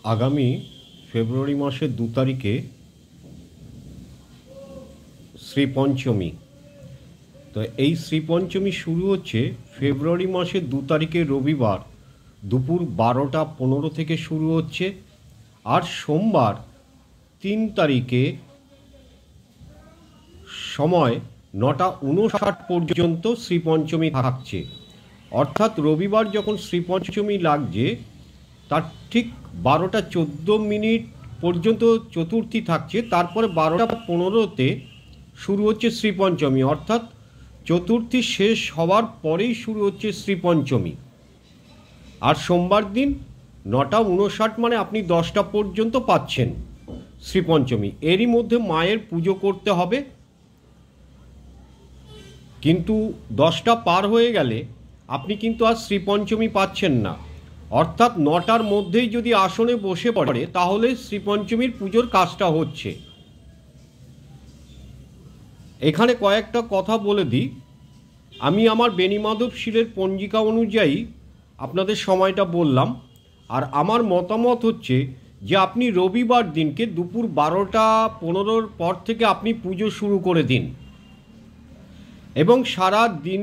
আগামী ফেব্রুয়ারি মাসের 2 তারিখে শ্রীপঞ্চমী। তো এই শ্রীপঞ্চমী শুরু হচ্ছে ফেব্রুয়ারি মাসের 2 তারিখে রবিবার দুপুর 12টা 15 থেকে শুরু হচ্ছে, আর সোমবার 3 তারিখে সময় 9টা 59 পর্যন্ত শ্রীপঞ্চমী থাকছে। অর্থাৎ রবিবার যখন শ্রীপঞ্চমী লাগছে তার ঠিক 12টা 14 পর্যন্ত চতুর্থী থাকছে, তারপরে 12টা 15 শুরু হচ্ছে শ্রীপঞ্চমী, অর্থাৎ চতুর্থী শেষ হওয়ার পরেই শুরু হচ্ছে শ্রীপঞ্চমী। আর সোমবার দিন 9টা 59 মানে আপনি 10টা পর্যন্ত পাচ্ছেন শ্রীপঞ্চমী। এরই মধ্যে মায়ের পুজো করতে হবে, কিন্তু 10টা পার হয়ে গেলে আপনি কিন্তু আর শ্রীপঞ্চমী পাচ্ছেন না। অর্থাৎ 9টার মধ্যেই যদি আসনে বসে পড়ে তাহলে শ্রীপঞ্চমীর পুজোর কাজটা হচ্ছে। এখানে কয়েকটা কথা বলে দিই। আমি আমার বেণীমাধব শীলের পঞ্জিকা অনুযায়ী আপনাদের সময়টা বললাম, আর আমার মতামত হচ্ছে যে আপনি রবিবার দিনকে দুপুর 12টা 15 পর থেকে আপনি পুজো শুরু করে দিন, এবং সারা দিন,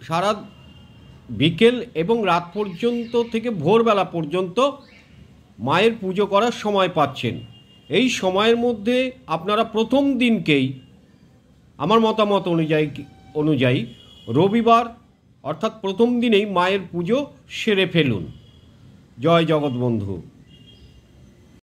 সারা বিকেল এবং রাত পর্যন্ত থেকে ভোরবেলা পর্যন্ত মায়ের পুজো করার সময় পাচ্ছেন। এই সময়ের মধ্যে আপনারা প্রথম দিনকেই আমার মতামত অনুযায়ী রবিবার অর্থাৎ প্রথম দিনেই মায়ের পুজো সেরে ফেলুন। জয় জগৎবন্ধু।